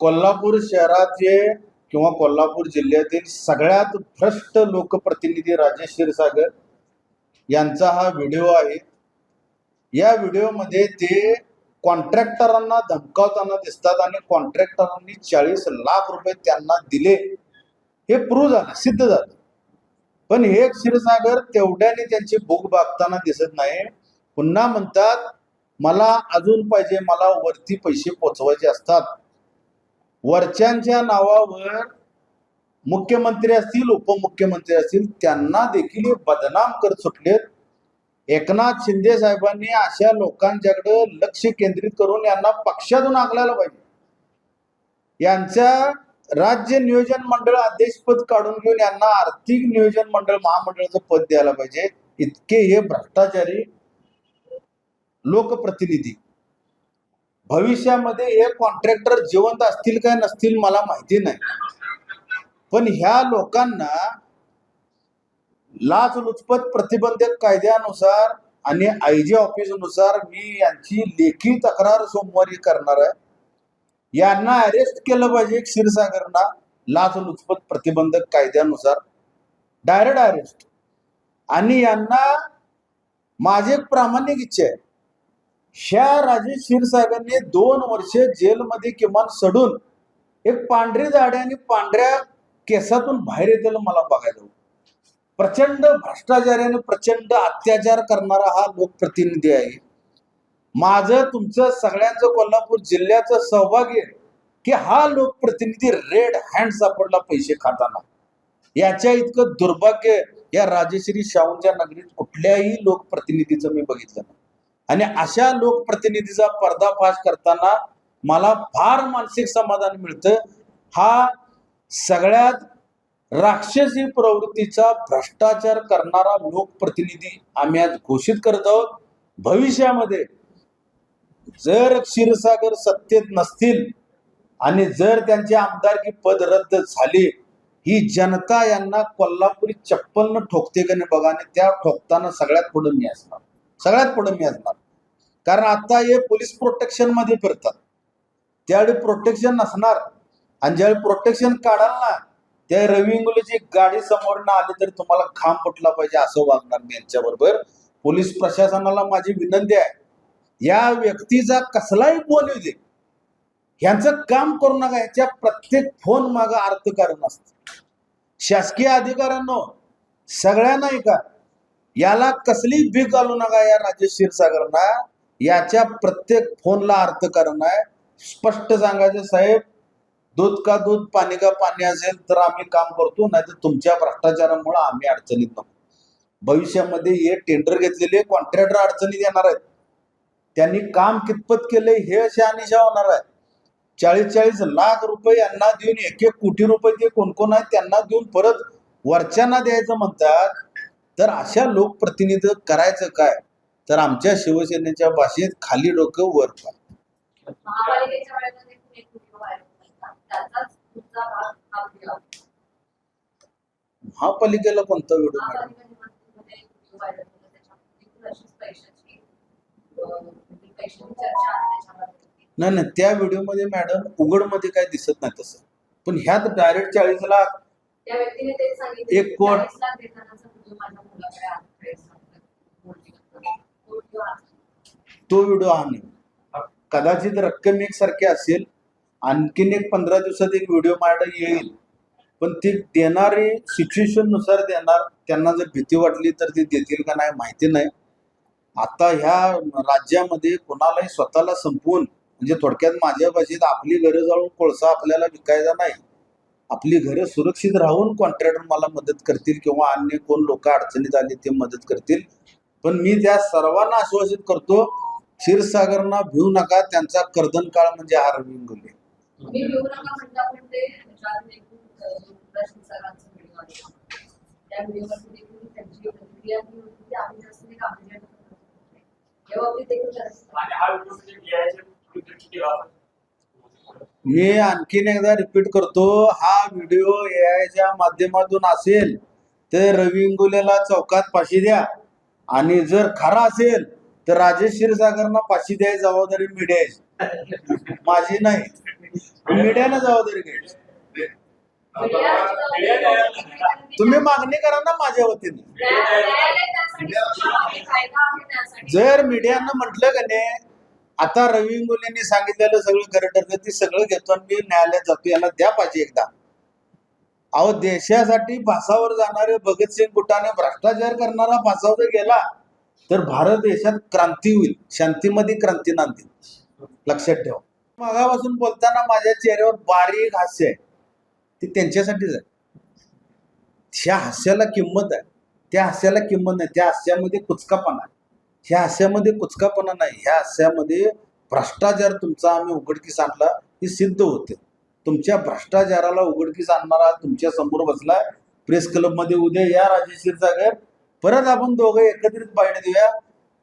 कोल्हापूर शहराचे किंवा कोल्हापूर जिल्ह्यातील सगळ्यात भ्रष्ट लोकप्रतिनिधी राजेश क्षीरसागर यांचा हा व्हिडिओ आहे। या व्हिडिओमध्ये ते कॉन्ट्रॅक्टरांना धमकावताना दिसतात आणि कॉन्ट्रॅक्टरांनी 40 लाख रुपये त्यांना दिले हे प्रूव्ह झालं, सिद्ध झालं। पण हे क्षीरसागर तेवढ्याने त्यांची भूक भागताना दिसत नाही। पुन्हा म्हणतात मला अजून पाहिजे, मला वरती पैसे पोचवायचे असतात। वरच्यांच्या नावावर मुख्यमंत्री असतील, उपमुख्यमंत्री असतील, त्यांना देखील हे बदनाम करत सुटलेत। एकनाथ शिंदे साहेबांनी अशा लोकांच्याकडे लक्ष केंद्रित करून यांना पक्षातून हाकलायला पाहिजे। यांच्या राज्य नियोजन मंडळ अध्यक्षपद काढून घेऊन यांना आर्थिक नियोजन मंडळ महामंडळाचं पद द्यायला पाहिजे। इतके हे भ्रष्टाचारी लोकप्रतिनिधी। भविष्यामध्ये हे कॉन्ट्रॅक्टर जिवंत असतील काय नसतील मला माहिती नाही, पण ह्या लोकांना लाचलुचपत प्रतिबंधक कायद्यानुसार आणि आयजी ऑफिसनुसार मी यांची लेखी तक्रार सोमवारी करणार आहे। यांना अरेस्ट केलं पाहिजे क्षीरसागरना लाचलुचपत प्रतिबंधक कायद्यानुसार, डायरेक्ट अरेस्ट। आणि यांना माझी एक प्रामाणिक इच्छा आहे, ह्या राजेश क्षीरसागरने 2 वर्ष जेलमध्ये किमान सडून एक पांढरी दाढी आणि पांढऱ्या केसातून बाहेर येतेला मला बघायला। प्रचंड भ्रष्टाचाराने प्रचंड अत्याचार करणारा हा लोकप्रतिनिधी आहे। माझं तुमचं सगळ्यांचं कोल्हापूर जिल्ह्याचं सहभागी आहे की हा लोकप्रतिनिधी रेड हँड सापडला पैसे खाताना। याच्या इतकं दुर्भाग्य या राजश्री शाहूंच्या नगरीत कुठल्याही लोकप्रतिनिधीचं मी बघितलं नाही। आणि अशा लोकप्रतिनिधीचा पर्दाफाश करताना मला फार मानसिक समाधान मिळतं। हा सगळ्यात राक्षसी प्रवृत्तीचा भ्रष्टाचार करणारा लोकप्रतिनिधी आम्ही आज घोषित करत आहोत। भविष्यामध्ये जर क्षीरसागर सत्तेत नसतील आणि जर त्यांचे आमदारकी पद रद्द झाले, ही जनता यांना कोल्हापुरी चप्पलनं ठोकते का नाही बघा। आणि त्या ठोकताना सगळ्यात पुढे मी असणार, सगळ्यात पुढे मी असणार। कारण आता हे पोलीस प्रोटेक्शन मध्ये फिरतात, त्यावेळी प्रोटेक्शन नसणार। आणि ज्यावेळी प्रोटेक्शन काढाल ना, त्या रवी इंगोलेची गाडी समोर ना आली तरी तुम्हाला खांब फुटला पाहिजे असं वागणार मी यांच्याबरोबर। पोलीस प्रशासनाला माझी विनंती आहे, या व्यक्तीचा कसलाही फोन येऊ दे, ह्यांचं काम करू नका। ह्याच्या प्रत्येक फोन मागे अर्थकारण असतं। शासकीय अधिकाऱ्यांनो सगळ्यांना ऐका, याला कसली भीक घालू नका या राजेश क्षीरसागरना। याच्या प्रत्येक फोनला अर्थकारण आहे। स्पष्ट सांगायचं साहेब, दूध का दूध पाणी का पाणी असेल तर आम्ही काम करतो, नाही तर तुमच्या भ्रष्टाचारामुळे आम्ही अडचणीत नको। भविष्यामध्ये हे टेंडर घेतलेले कॉन्ट्रॅक्टर अडचणीत येणार आहेत। त्यांनी काम कितपत केले हे शहानिशा होणार आहे। 40 लाख रुपये यांना देऊन 1 कोटी रुपये ते कोण कोण आहेत त्यांना देऊन परत वरच्यांना द्यायचं म्हणतात। तर अशा लोकप्रतिनिधी करायचं काय? तर आमच्या शिवसेनेच्या भाषेत खाली डोकं वर पाय। महापालिकेला कोणता व्हिडिओ मॅडम? नाही, त्या व्हिडिओ मध्ये मॅडम उघड मध्ये काय दिसत नाही तसं, पण ह्यात डायरेक्ट 40 लाख त्या व्यक्तीने तेच सांगितलं, 1 कोटी 40 लाख देतानाचा व्हिडिओ माझ्या मुलाकडे आहे। तो व्हिडिओ हा नाही, कदाचित रक्कम एकसारखी असेल। आणखीन एक 15 दिवसात एक व्हिडिओ माझ्याकडे येईल, पण ती देणारी सिच्युएशन नुसार देणार। त्यांना जर भीती वाटली तर ते देतील का नाही माहिती नाही। आता ह्या राज्यामध्ये कोणालाही स्वतःला संपवून, म्हणजे थोडक्यात माझ्या भाषेत आपली घरं जाळून कोळसा आपल्याला विकायचा नाही। आपली घरं सुरक्षित राहून कॉन्ट्रॅक्टर मला मदत करतील किंवा अन्य कोण लोक अडचणीत आली ते मदत करतील। पण मी त्या सर्वांना आश्वासित करतो, क्षीरसागरना भिवू नका। त्यांचा कर्दनकाळ म्हणजे हा रवी इंगोले। मी भिवू नका म्हणता, पण ते त्या व्हिडिओवरती देखील त्यांची प्रतिक्रिया ही होती की आम्ही जास्त नाही काम केलं। मी आणखीन एकदा रिपीट करतो, हा व्हिडिओ एआयच्या माध्यमातून असेल तर रवी इंगोलेला चौकात फाशी द्या, आणि जर खरा असेल तर राजेश क्षीरसागरना फाशी द्यायची जबाबदारी मीडियाची, माझी नाही. मीडियाने जबाबदारी घ्यायची. तुम्ही मागणी करा ना माझ्या वतीने. जर मीडियानं म्हटलं का नाही आता रवी इंगोलेंनी सांगितलेलं सगळं खरं ठरलं, ते सगळं घेतो आणि मी न्यायालयात जातो, याला द्या पाहिजे एकदा. अहो देशासाठी फासावर जाणारे भगतसिंग कुटाने भ्रष्टाचार करणारा फासावर गेला तर भारत देशात क्रांती होईल, शांतीमध्ये क्रांती नांदेल. लक्षात ठेवा. मागापासून बोलताना माझ्या चेहऱ्यावर बारीक हास्य आहे, ते त्यांच्यासाठीच आहे. ह्या हास्याला किंमत आहे, त्या हास्याला किंमत नाही. त्या हास्यामध्ये कुचकापणा आहे, ह्या हास्यामध्ये कुचकापणा नाही. ह्या हास्यामध्ये भ्रष्टाचार तुमचा आम्ही उघडकीस आणला हे सिद्ध होते. तुमच्या भ्रष्टाचाराला उघडकीस आणणारा तुमच्या समोर बसलाय. प्रेस क्लब मध्ये उद्या या राजेश क्षीरसागर, परत आपण दोघं एकत्रित बाईट देऊया.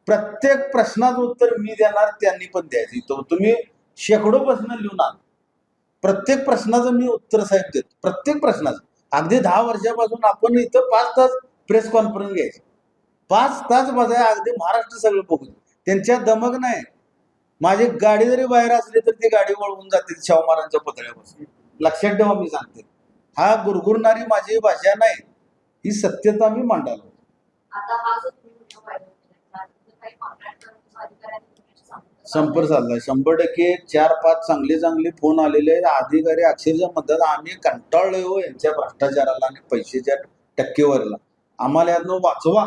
प्रत्येक प्रश्नाचं उत्तर मी देणार, त्यांनी पण द्यायचं. तो तुम्ही शेकडो प्रश्न लिहून आण, प्रत्येक प्रश्नाचं मी उत्तर साहेब देतो. प्रत्येक प्रश्नाचं. अगदी 10 वर्षापासून आपण इथं 5 तास प्रेस कॉन्फरन्स घ्यायची, 5 तास बसाय, अगदी महाराष्ट्र सगळं बघू. त्यांच्या दमक नाही. माझी गाडी जरी बाहेर असली तर ती गाडी वळवून जाते शाहू महाराजांच्या पुतळ्यापासून. लक्षात ठेवा, मी सांगते, हा गुरगुरणारी माझी भाषा नाही, ही सत्यता मी मांडालो. आता हा जो तुम्ही मुद्दा पाहिला, काही कॉन्ट्रॅक्टर अधिकाऱ्यांनी संपर्क साधला 100%. 4-5 चांगले चांगले फोन आलेले आहेत. अधिकारी अक्षरशः म्हणतात आम्ही कंटाळलोय हो यांच्या भ्रष्टाचाराला आणि पैशाच्या टक्केवारीला, आम्हाला यातनं वाचवा.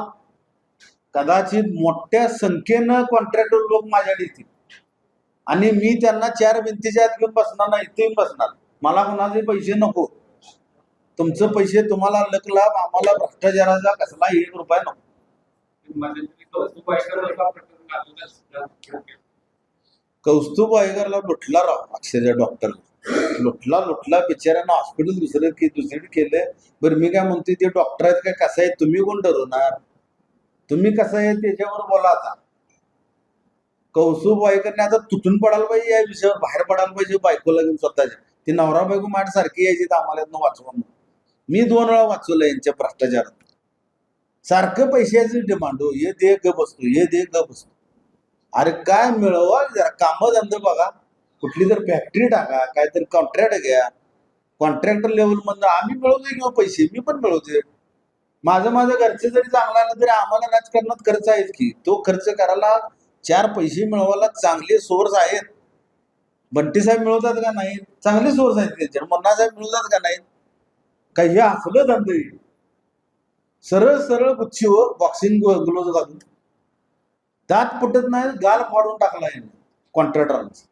कदाचित मोठ्या संख्येनं कॉन्ट्रॅक्टर लोक माझ्याकडे येतील आणि मी त्यांना 4 भिंतीच्या आत घेऊन बसणार नाही, इथे येऊन बसणार. मला कोणाचे पैसे नको, तुमचं पैसे तुम्हाला लक लाभ, आम्हाला भ्रष्टाचाराचा कसला 1 रुपया नको. कौस्तुभ आयगरला लुटला राव, अक्षरशः डॉक्टरला लुटला बिचाऱ्यांना. हॉस्पिटल दुसरीकडे केलं. बरं मी काय म्हणतोय, ते डॉक्टर आहेत काय, कसं आहे तुम्ही कोण ठरवणार, तुम्ही कसं आहे त्याच्यावर बोला. आता कौस्तुभ आयगरने आता तुटून पडायला पाहिजे, या विषयावर बाहेर पडायला पाहिजे. बायकोला घेऊन स्वतःच्या, ती नवरा बायको माठ सारखी यायची तर आम्हाला यातनं वाचवा. मी 2 वेळा वाचवलं यांच्या भ्रष्टाचारात. सारखं पैशाची डिमांड हो, हे दे ग बसतो, हे दे ग बसतो. अरे काय मिळवा, जरा कामं धंदे बघा, कुठली तर फॅक्टरी टाका, काहीतरी कॉन्ट्रॅक्ट घ्या. कॉन्ट्रॅक्टर लेवल मधनं आम्ही मिळवतोय किंवा पैसे मी पण मिळवतोय. माझं घरचे जरी चांगला आलं तरी आम्हाला राजकारणात खर्च आहेच की. तो खर्च करायला 4 पैसे मिळवायला चांगले सोर्स आहेत. बंटी साहेब मिळवतात का नाही, चांगले सोर्स आहेत त्यांचे. मुन्ना साहेब मिळवतात का नाहीत, काही हे असलं धंदे सरळ गुच्छीवर बॉक्सिंग ग्लोव्ज घालून, दात फुटत नाही, गाल फाडून टाकला कॉन्ट्रॅक्टरांचा.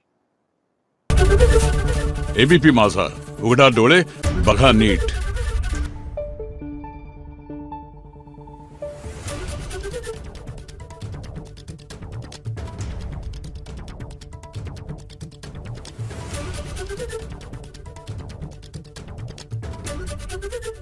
एबीपी माझा, उघडा डोळे बघा नीट. Thank you.